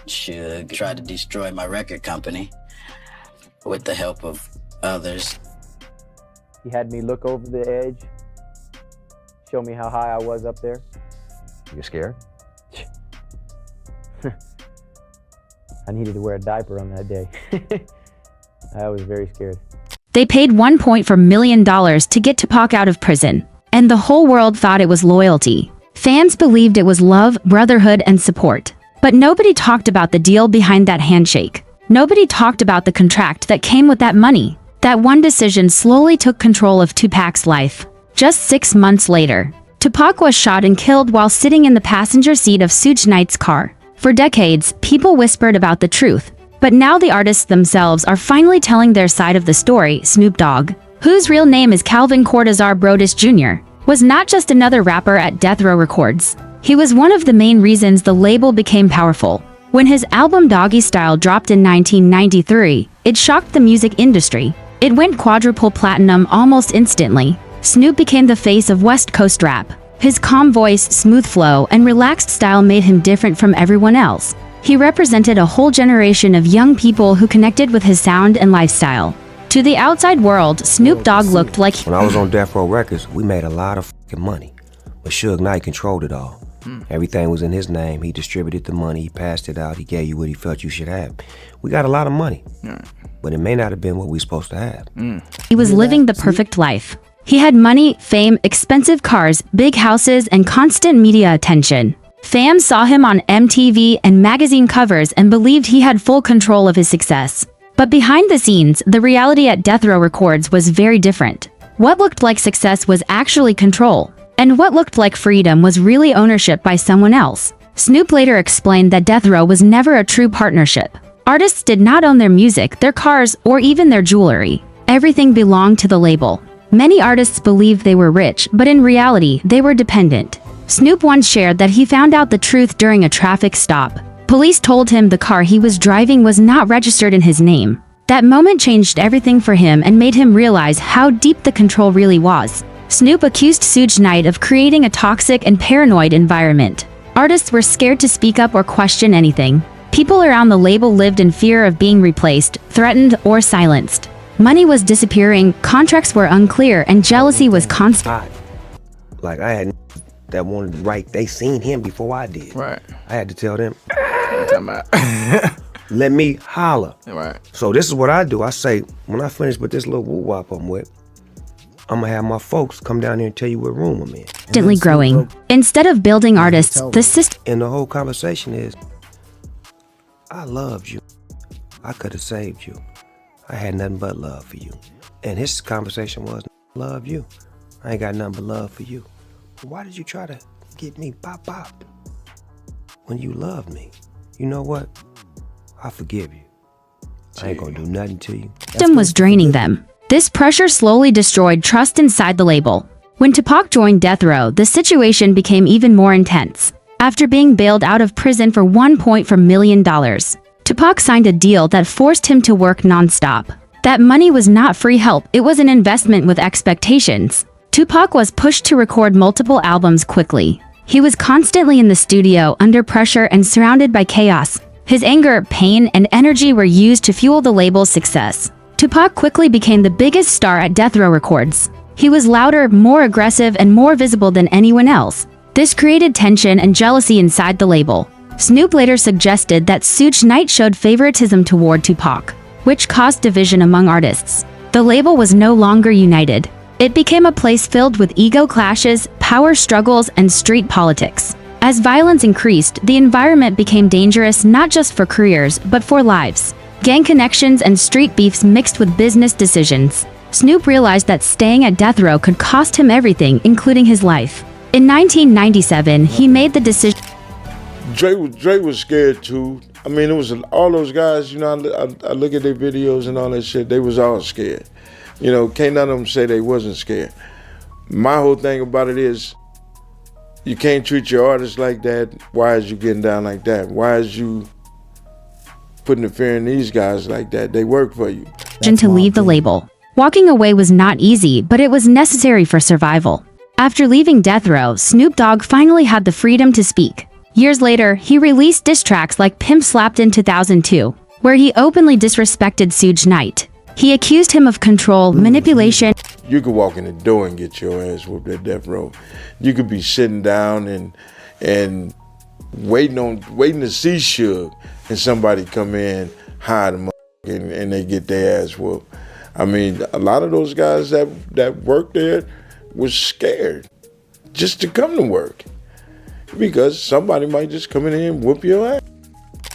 Suge tried to destroy my record company with the help of others. He had me look over the edge, show me how high I was up there. You're scared? I needed to wear a diaper on that day. I was very scared. They paid $1.4 million to get Tupac out of prison, and the whole world thought it was loyalty. Fans believed it was love, brotherhood, and support. But nobody talked about the deal behind that handshake. Nobody talked about the contract that came with that money. That one decision slowly took control of Tupac's life. Just 6 months later, Tupac was shot and killed while sitting in the passenger seat of Suge Knight's car. For decades, people whispered about the truth, but now the artists themselves are finally telling their side of the story. Snoop Dogg, whose real name is Calvin Cortazar Brodus Jr., was not just another rapper at Death Row Records. He was one of the main reasons the label became powerful. When his album Doggy Style dropped in 1993, it shocked the music industry. It went quadruple platinum almost instantly. Snoop became the face of West Coast rap. His calm voice, smooth flow, and relaxed style made him different from everyone else. He represented a whole generation of young people who connected with his sound and lifestyle. To the outside world, Snoop Dogg looked like... When I was on Death Row Records, we made a lot of fucking money. But Suge Knight controlled it all. Everything was in his name. He distributed the money, he passed it out, he gave you what he felt you should have. We got a lot of money, but it may not have been what we supposed to have. He was living the perfect life. He had money, fame, expensive cars, big houses, and constant media attention. Fans saw him on MTV and magazine covers and believed he had full control of his success. But behind the scenes, the reality at Death Row Records was very different. What looked like success was actually control, and what looked like freedom was really ownership by someone else. Snoop later explained that Death Row was never a true partnership. Artists did not own their music, their cars, or even their jewelry. Everything belonged to the label. Many artists believed they were rich, but in reality, they were dependent. Snoop once shared that he found out the truth during a traffic stop. Police told him the car he was driving was not registered in his name. That moment changed everything for him and made him realize how deep the control really was. Snoop accused Suge Knight of creating a toxic and paranoid environment. Artists were scared to speak up or question anything. People around the label lived in fear of being replaced, threatened, or silenced. Money was disappearing, contracts were unclear, and jealousy was constant. Like, I had that wanted to write, they seen him before I did. Right. I had to tell them, Talking about. let me holler. Right. So this is what I do. I say, when I finish with this little woo-wop I'm with, I'm gonna have my folks come down here and tell you what room I'm in. Constantly growing. Instead of building artists, the system... And the whole conversation is, I loved you. I could have saved you. I had nothing but love for you. And his conversation was, love you. I ain't got nothing but love for you. Why did you try to get me pop when you loved me? You know what? I forgive you. I ain't gonna do nothing to you. System was draining them. This pressure slowly destroyed trust inside the label. When Tupac joined Death Row, the situation became even more intense. After being bailed out of prison for $1.4 million, Tupac signed a deal that forced him to work non-stop. That money was not free help, it was an investment with expectations. Tupac was pushed to record multiple albums quickly. He was constantly in the studio, under pressure and surrounded by chaos. His anger, pain, and energy were used to fuel the label's success. Tupac quickly became the biggest star at Death Row Records. He was louder, more aggressive, and more visible than anyone else. This created tension and jealousy inside the label. Snoop later suggested that Suge Knight showed favoritism toward Tupac, which caused division among artists. The label was no longer united. It became a place filled with ego clashes, power struggles, and street politics. As violence increased, the environment became dangerous not just for careers, but for lives. Gang connections and street beefs mixed with business decisions. Snoop realized that staying at Death Row could cost him everything, including his life. In 1997, he made the decision. Drake was scared too. I mean, it was all those guys, you know, I look at their videos and all that shit, they was all scared. You know, can't none of them say they wasn't scared. My whole thing about it is, you can't treat your artists like that. Why is you getting down like that? Why is you putting the fear in these guys like that? They work for you. To leave the label. Walking away was not easy, but it was necessary for survival. After leaving Death Row, Snoop Dogg finally had the freedom to speak. Years later, he released diss tracks like Pimp Slapped in 2002, where he openly disrespected Suge Knight. He accused him of control, manipulation. You could walk in the door and get your ass whooped at death row. You could be sitting down and waiting to see Suge, and somebody come in, hide them, and they get their ass whooped. I mean, a lot of those guys that worked there was scared just to come to work because somebody might just come in here and whoop your ass.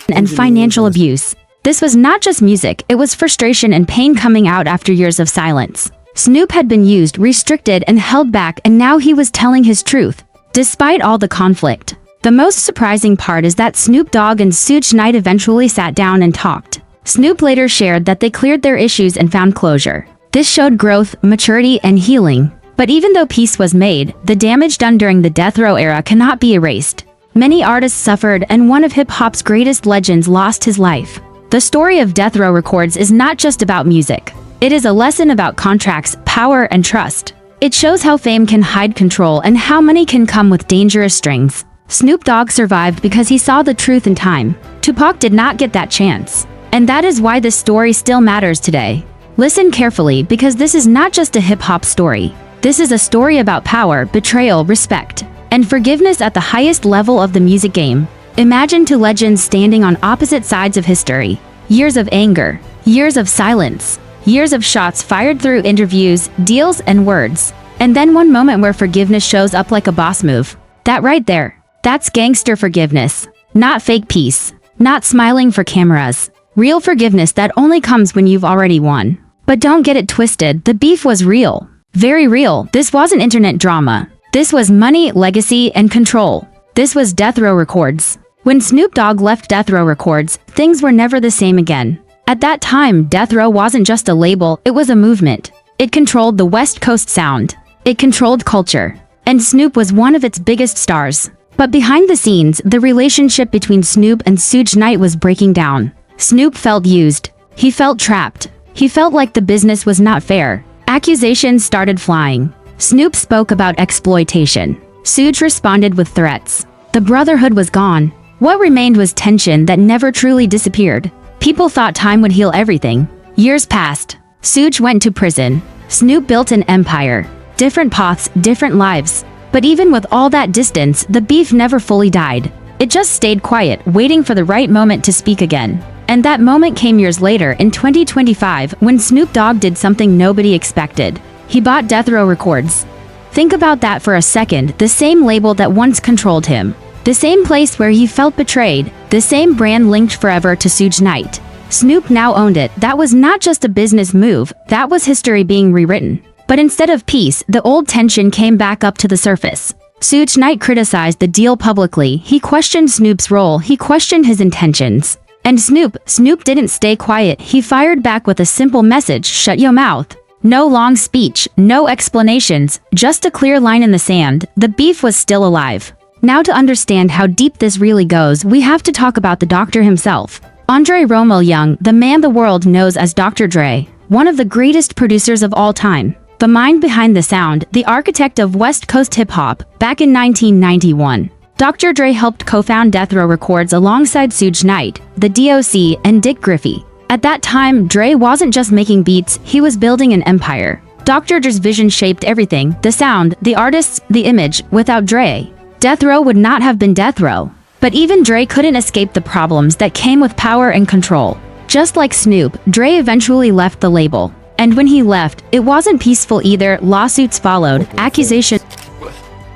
And financial abuse. This was not just music, it was frustration and pain coming out after years of silence. Snoop had been used, restricted, and held back, and now he was telling his truth, despite all the conflict. The most surprising part is that Snoop Dogg and Suge Knight eventually sat down and talked. Snoop later shared that they cleared their issues and found closure. This showed growth, maturity, and healing. But even though peace was made, the damage done during the death row era cannot be erased. Many artists suffered, and one of hip-hop's greatest legends lost his life. The story of Death Row Records is not just about music. It is a lesson about contracts, power, and trust. It shows how fame can hide control and how money can come with dangerous strings. Snoop Dogg survived because he saw the truth in time. Tupac did not get that chance. And that is why this story still matters today. Listen carefully, because this is not just a hip-hop story. This is a story about power, betrayal, respect, and forgiveness at the highest level of the music game. Imagine two legends standing on opposite sides of history. Years of anger, years of silence, years of shots fired through interviews, deals, and words. And then one moment where forgiveness shows up like a boss move. That right there, that's gangster forgiveness. Not fake peace, not smiling for cameras. Real forgiveness that only comes when you've already won. But don't get it twisted, the beef was real. Very real. This wasn't internet drama. This was money, legacy, and control. This was Death Row Records. When Snoop Dogg left Death Row Records, things were never the same again. At that time, Death Row wasn't just a label, it was a movement. It controlled the West Coast sound. It controlled culture. And Snoop was one of its biggest stars. But behind the scenes, the relationship between Snoop and Suge Knight was breaking down. Snoop felt used. He felt trapped. He felt like the business was not fair. Accusations started flying. Snoop spoke about exploitation. Suge responded with threats. The brotherhood was gone. What remained was tension that never truly disappeared. People thought time would heal everything. Years passed. Suge went to prison. Snoop built an empire. Different paths, different lives. But even with all that distance, the beef never fully died. It just stayed quiet, waiting for the right moment to speak again. And that moment came years later, in 2025, when Snoop Dogg did something nobody expected. He bought Death Row Records. Think about that for a second, the same label that once controlled him. The same place where he felt betrayed, the same brand linked forever to Suge Knight. Snoop now owned it. That was not just a business move, that was history being rewritten. But instead of peace, the old tension came back up to the surface. Suge Knight criticized the deal publicly. He questioned Snoop's role, he questioned his intentions. And Snoop didn't stay quiet. He fired back with a simple message: shut your mouth. No long speech, no explanations, just a clear line in the sand. The beef was still alive. Now, to understand how deep this really goes, we have to talk about the doctor himself. Andre Romo Young, the man the world knows as Dr. Dre, one of the greatest producers of all time. The mind behind the sound, the architect of West Coast hip-hop, back in 1991. Dr. Dre helped co-found Death Row Records alongside Suge Knight, the DOC, and Dick Griffey. At that time, Dre wasn't just making beats, he was building an empire. Dr. Dre's vision shaped everything: the sound, the artists, the image. Without Dre, Death Row would not have been Death Row. But even Dre couldn't escape the problems that came with power and control. Just like Snoop, Dre eventually left the label. And when he left, it wasn't peaceful either. Lawsuits followed, accusations.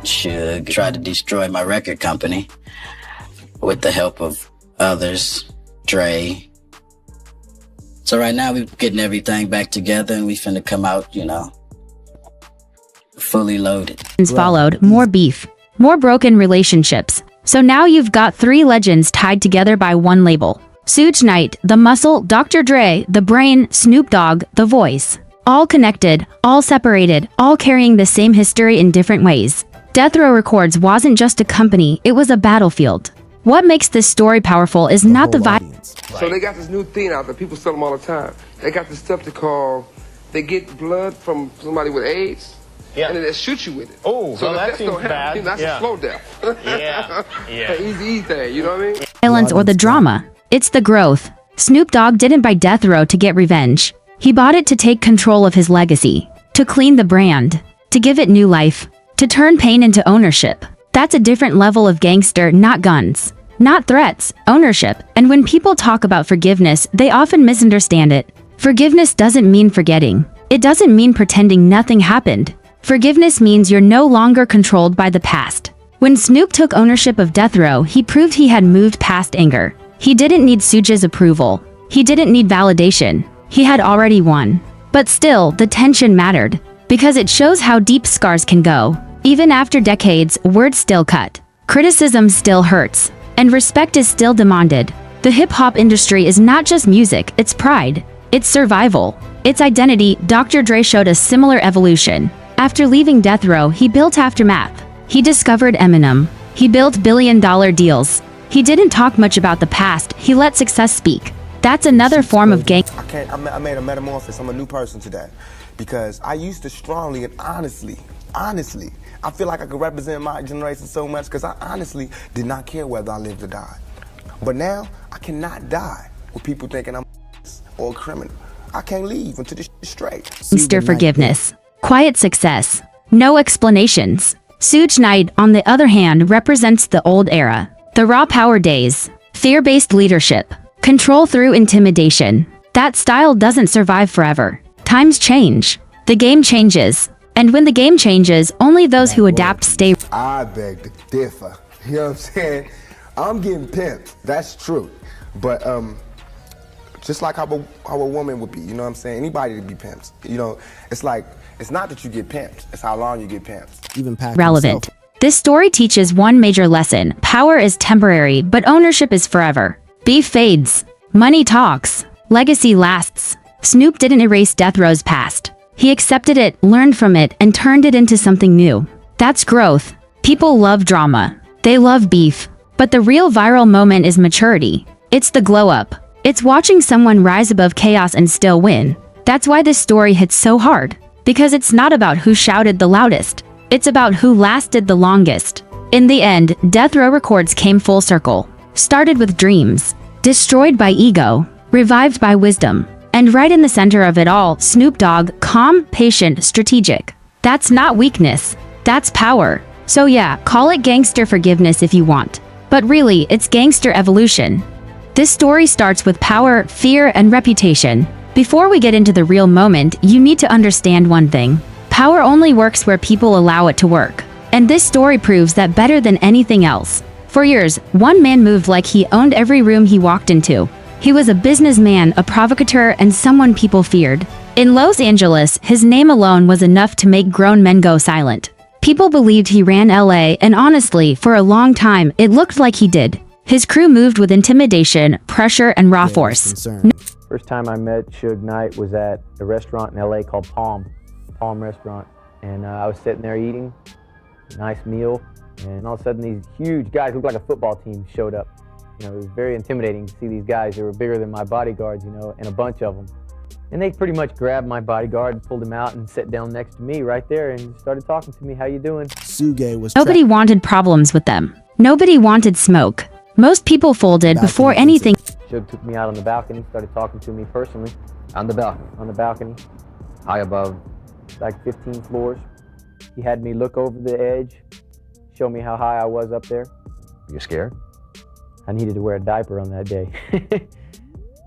Suge tried to destroy my record company with the help of others, Dre. So right now we're getting everything back together and we finna come out, fully loaded. Followed, more beef, more broken relationships. So now you've got three legends tied together by one label. Suge Knight, the muscle; Dr. Dre, the brain; Snoop Dogg, the voice. All connected, all separated, all carrying the same history in different ways. Death Row Records wasn't just a company, it was a battlefield. What makes this story powerful is not the violence. So they got this new thing out that people sell them all the time. They got this stuff they get blood from somebody with AIDS, and then they shoot you with it. Oh, so well, that death seems don't happen. bad. You know, that's Yeah. a slow death. Yeah. An easy thing, you know what I mean? Violence or the drama. It's the growth. Snoop Dogg didn't buy death row to get revenge. He bought it to take control of his legacy, to clean the brand, to give it new life, to turn pain into ownership. That's a different level of gangster, not guns, not threats, ownership. And when people talk about forgiveness, they often misunderstand it. Forgiveness doesn't mean forgetting. It doesn't mean pretending nothing happened. Forgiveness means you're no longer controlled by the past. When Snoop took ownership of death row, he proved he had moved past anger. He didn't need Suge's approval. He didn't need validation. He had already won. But still, the tension mattered, because it shows how deep scars can go. Even after decades, words still cut. Criticism still hurts. And respect is still demanded. The hip-hop industry is not just music, it's pride. It's survival. It's identity. Dr. Dre showed a similar evolution. After leaving death row, he built Aftermath. He discovered Eminem. He built billion-dollar deals. He didn't talk much about the past, he let success speak. That's another form of gang. I made a metamorphosis. I'm a new person today. Because I used to strongly and honestly, I feel like I could represent my generation so much because I honestly did not care whether I lived or died. But now, I cannot die with people thinking I'm or a criminal. I can't leave until this is straight. Gangster forgiveness. Quiet success. No explanations. Suge Knight, on the other hand, represents the old era. The raw power days. Fear-based leadership. Control through intimidation. That style doesn't survive forever. Times change. The game changes. And when the game changes, only those who adapt stay. I beg to differ. You know what I'm saying? I'm getting pimped. That's true. But just like how a woman would be, you know what I'm saying? Anybody to be pimped. You know, it's like, it's not that you get pimped, it's how long you get pimped. Even Pac Relevant. himself. This story teaches one major lesson. Power is temporary, but ownership is forever. Beef fades. Money talks. Legacy lasts. Snoop didn't erase death row's past. He accepted it, learned from it, and turned it into something new. That's growth. People love drama. They love beef. But the real viral moment is maturity. It's the glow up. It's watching someone rise above chaos and still win. That's why this story hits so hard. Because it's not about who shouted the loudest. It's about who lasted the longest. In the end, Death Row Records came full circle. Started with dreams. Destroyed by ego. Revived by wisdom. And right in the center of it all, Snoop Dogg, calm, patient, strategic. That's not weakness. That's power. So yeah, call it gangster forgiveness if you want. But really, it's gangster evolution. This story starts with power, fear, and reputation. Before we get into the real moment, you need to understand one thing. Power only works where people allow it to work. And this story proves that better than anything else. For years, one man moved like he owned every room he walked into. He was a businessman, a provocateur, and someone people feared. In Los Angeles, his name alone was enough to make grown men go silent. People believed he ran LA, and honestly, for a long time, it looked like he did. His crew moved with intimidation, pressure, and raw force. First time I met Suge Knight was at a restaurant in LA called Palm Restaurant. And I was sitting there eating a nice meal, and all of a sudden these huge guys who looked like a football team showed up. You know, it was very intimidating to see these guys. They were bigger than my bodyguards, you know, and a bunch of them. And they pretty much grabbed my bodyguard and pulled him out and sat down next to me right there and started talking to me. How you doing? Suge was Nobody wanted problems with them. Nobody wanted smoke. Most people folded before anything. Suge took me out on the balcony, started talking to me personally. On the balcony. High above, like 15 floors. He had me look over the edge, show me how high I was up there. You scared? I needed to wear a diaper on that day.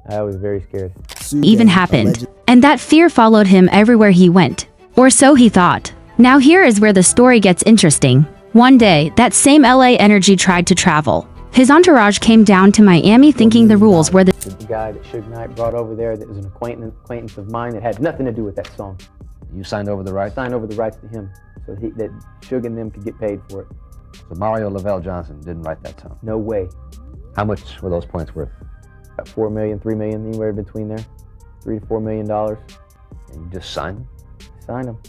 I was very scared. Even happened. And that fear followed him everywhere he went. Or so he thought. Now here is where the story gets interesting. One day, that same LA energy tried to travel. His entourage came down to Miami thinking the rules were the guy that Suge Knight brought over there that was an acquaintance of mine that had nothing to do with that song. You signed over the rights? Signed over the rights to him so that Suge and them could get paid for it. So Mario Lavelle Johnson didn't write that song? No way. How much were those points worth? About $4 million, $3 million, anywhere between there. $3 to $4 million. And you just signed them? Signed them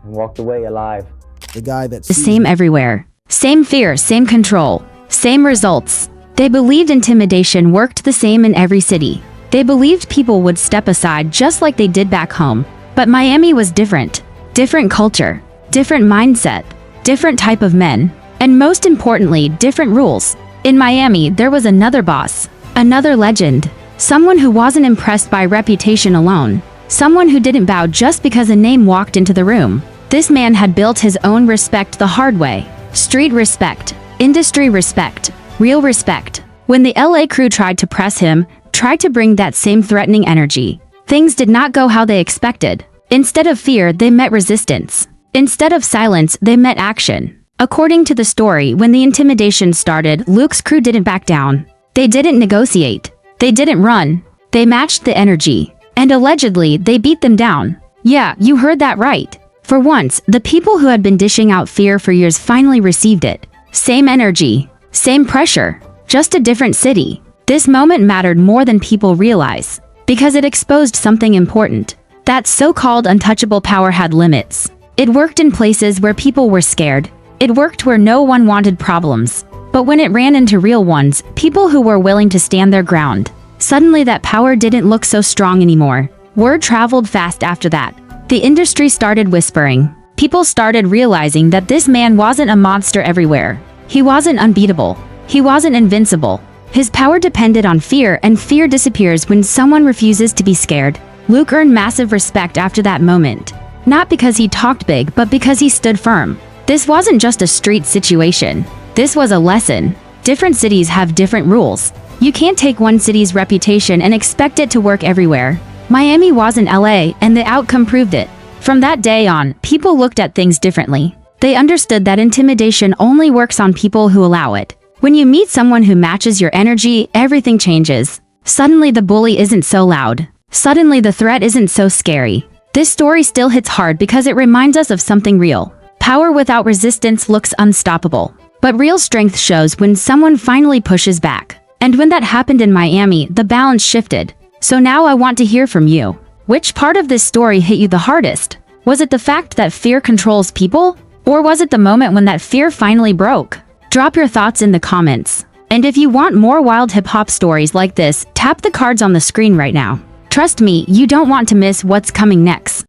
and walked away alive. The guy that the same everywhere. Same fear, same control, same results. They believed intimidation worked the same in every city. They believed people would step aside just like they did back home. But Miami was different. Different culture. different mindset, different type of men, and most importantly, different rules. In Miami, there was another boss, another legend, someone who wasn't impressed by reputation alone, someone who didn't bow just because a name walked into the room. This man had built his own respect the hard way. Street respect, industry respect, real respect. When the LA crew tried to press him, tried to bring that same threatening energy, things did not go how they expected. Instead of fear, they met resistance. Instead of silence, they met action. According to the story, when the intimidation started, Luke's crew didn't back down. They didn't negotiate. They didn't run. They matched the energy. And allegedly, they beat them down. Yeah, you heard that right. For once, the people who had been dishing out fear for years finally received it. Same energy. Same pressure. Just a different city. This moment mattered more than people realize. Because it exposed something important. That so-called untouchable power had limits. It worked in places where people were scared. It worked where no one wanted problems. But when it ran into real ones, people who were willing to stand their ground, suddenly that power didn't look so strong anymore. Word traveled fast after that. The industry started whispering. People started realizing that this man wasn't a monster everywhere. He wasn't unbeatable. He wasn't invincible. His power depended on fear, and fear disappears when someone refuses to be scared. Luke earned massive respect after that moment. Not because he talked big, but because he stood firm. This wasn't just a street situation. This was a lesson. Different cities have different rules. You can't take one city's reputation and expect it to work everywhere. Miami wasn't LA, and the outcome proved it. From that day on, people looked at things differently. They understood that intimidation only works on people who allow it. When you meet someone who matches your energy, everything changes. Suddenly the bully isn't so loud. Suddenly the threat isn't so scary. This story still hits hard because it reminds us of something real. Power without resistance looks unstoppable. But real strength shows when someone finally pushes back. And when that happened in Miami, the balance shifted. So now I want to hear from you. Which part of this story hit you the hardest? Was it the fact that fear controls people? Or was it the moment when that fear finally broke? Drop your thoughts in the comments. And if you want more wild hip-hop stories like this, tap the cards on the screen right now. Trust me, you don't want to miss what's coming next.